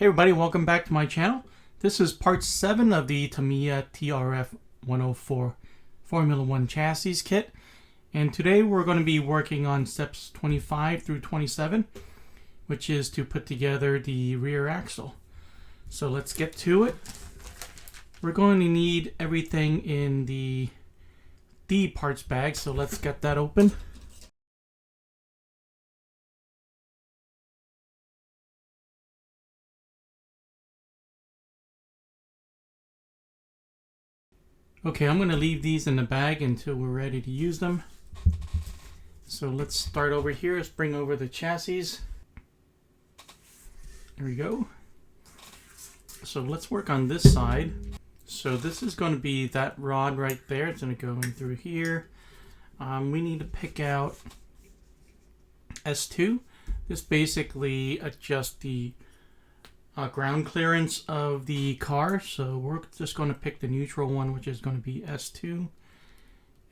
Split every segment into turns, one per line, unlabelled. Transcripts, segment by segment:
Hey everybody, welcome back to my channel. This is part 7 of the Tamiya TRF104 Formula 1 Chassis kit. And today we're going to be working on steps 25 through 27, which is to put together the rear axle. So let's get to it. We're going to need everything in the D parts bag, so let's get that open. Okay, I'm going to leave these in the bag until we're ready to use them. So let's start over here. Let's bring over the chassis. There we go. So let's work on this side. So this is going to be that rod right there. It's going to go in through here. We need to pick out S2. This basically adjusts the ground clearance of the car, so we're just going to pick the neutral one, which is going to be S2,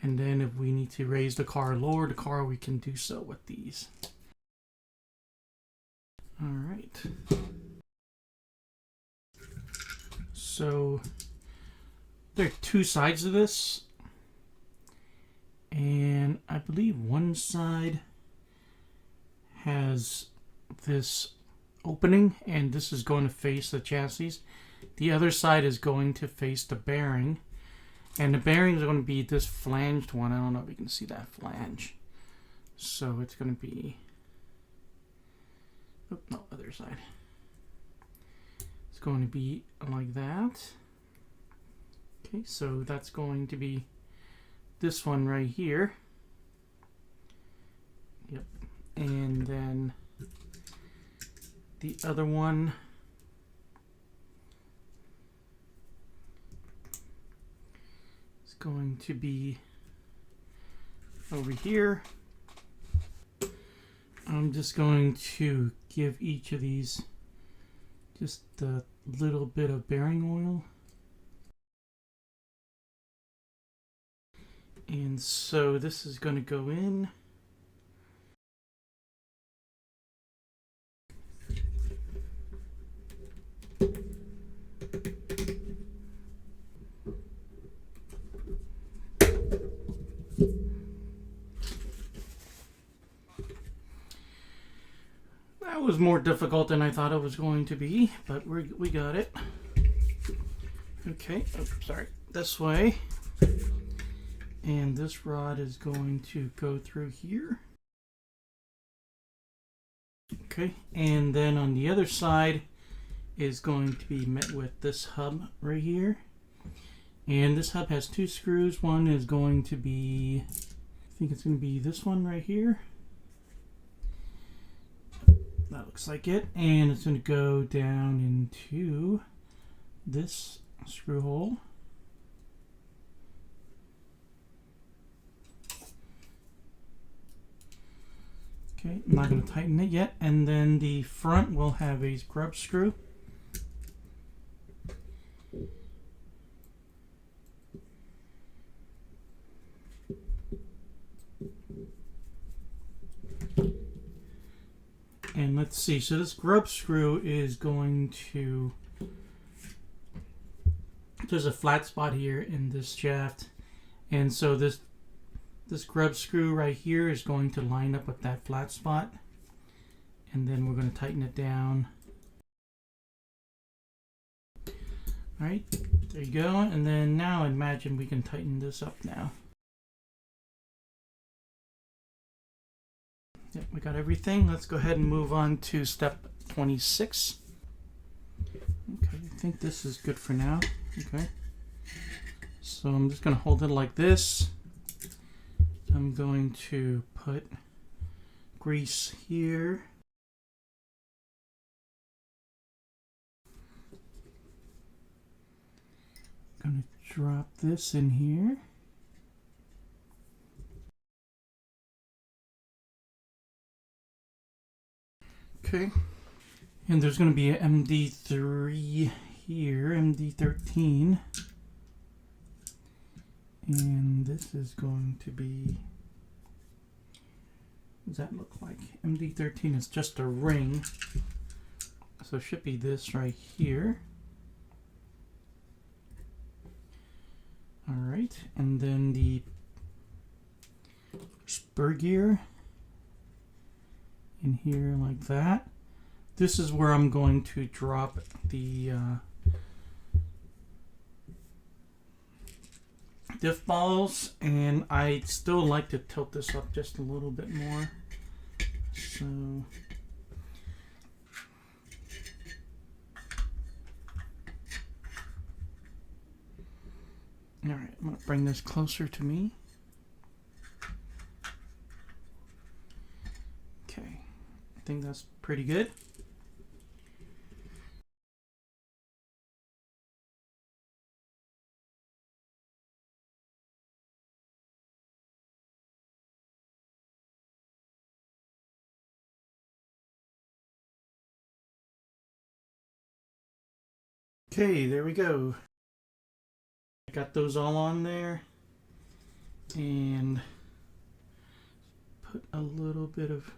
and then if we need to raise the car, lower the car, we can do so with these. Alright, so there are two sides of this, and I believe one side has this opening, and this is going to face the chassis. The other side is going to face the bearing, and the bearing is going to be this flanged one. I don't know if you can see that flange. So it's going to be, oh, no, other side. It's going to be like that. Okay, so that's going to be this one right here. Yep, and then the other one is going to be over here. I'm just going to give each of these just a little bit of bearing oil. And so this is going to go in. That was more difficult than I thought it was going to be, but we got it. Okay, oh, sorry, this way. And this rod is going to go through here. Okay, and then on the other side is going to be met with this hub right here. And this hub has two screws. One is going to be, I think it's going to be this one right here. That looks like it. And it's going to go down into this screw hole. Okay, I'm not going to tighten it yet. And then the front will have a grub screw. And let's see, so this grub screw is going to, there's a flat spot here in this shaft, and so this grub screw right here is going to line up with that flat spot, and then we're going to tighten it down. Alright, there you go, and then now imagine we can tighten this up now. Yep, we got everything. Let's go ahead and move on to step 26. Okay, I think this is good for now. Okay, so I'm just going to hold it like this. I'm going to put grease here. I'm going to drop this in here. Okay, and there's going to be an MD3 here, MD13, and this is going to be, what does that look like? MD13 is just a ring So it should be this right here. All right, and then the spur gear in here like that. This is where I'm going to drop the diff balls, and I still like to tilt this up just a little bit more. So all right, I'm going to bring this closer to me. Okay, I think that's pretty good. Okay, there we go. I got those all on there, and put a little bit of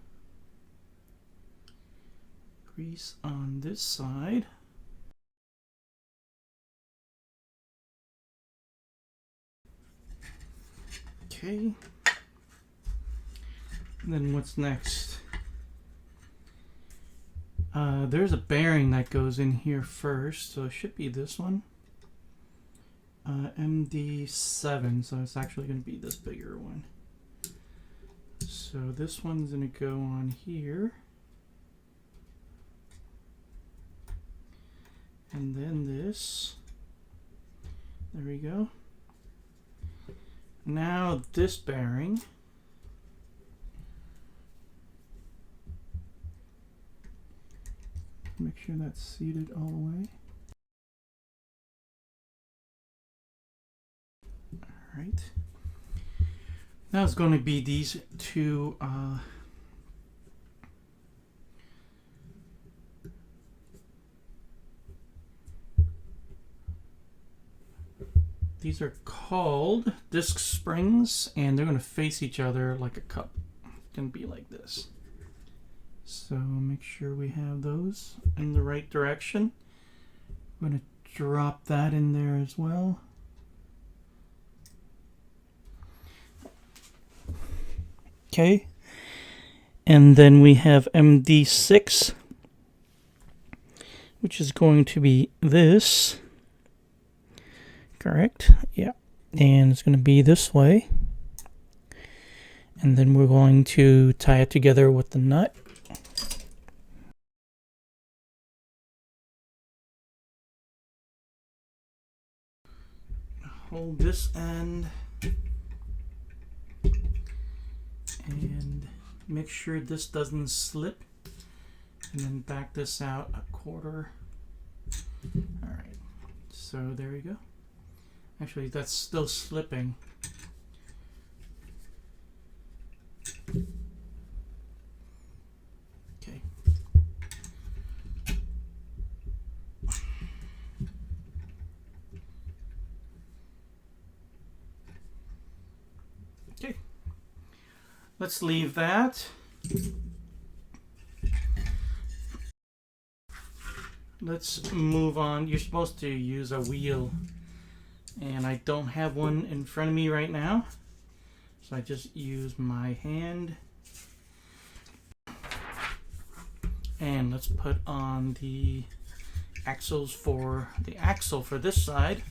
grease on this side. Okay, and then what's next? There's a bearing that goes in here first, so it should be this one. MD7, so it's actually going to be this bigger one. So this one's going to go on here. And then this. There we go. Now this bearing. Make sure that's seated all the way. All right. Now it's going to be these two these are called disc springs, and they're going to face each other like a cup. It's going to be like this. So make sure we have those in the right direction. I'm going to drop that in there as well. Okay. And then we have MD6, which is going to be this. Correct? Yeah. And it's going to be this way. And then we're going to tie it together with the nut. Hold this end and make sure this doesn't slip, and then back this out a quarter. All right, so there we go. Actually, that's still slipping. Okay. Okay. Let's leave that. Let's move on. You're supposed to use a wheel, and I don't have one in front of me right now, so I just use my hand. And let's put on the axle for this side,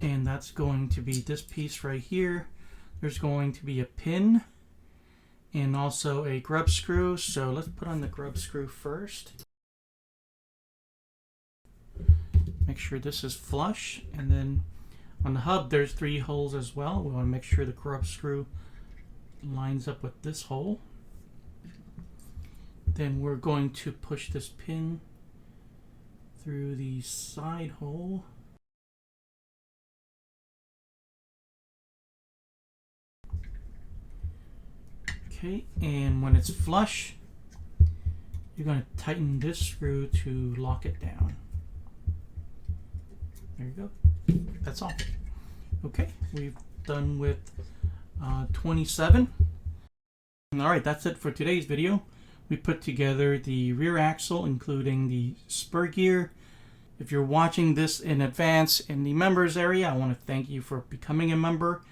and that's going to be this piece right here. There's going to be a pin and also a grub screw, so let's put on the grub screw first. Make sure this is flush, and then on the hub there's 3 holes as well. We want to make sure the grub screw lines up with this hole. Then we're going to push this pin through the side hole. Okay, and when it's flush, you're going to tighten this screw to lock it down. There you go. That's all. Okay, we've done with 27. All right, that's it for today's video. we put together the rear axle, including the spur gear. If you're watching this in advance in the members area, I want to thank you for becoming a member.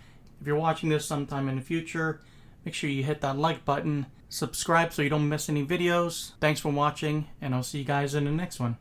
If you're watching this sometime in the future, make sure you hit that like button, subscribe so you don't miss any videos. Thanks for watching, and I'll see you guys in the next one.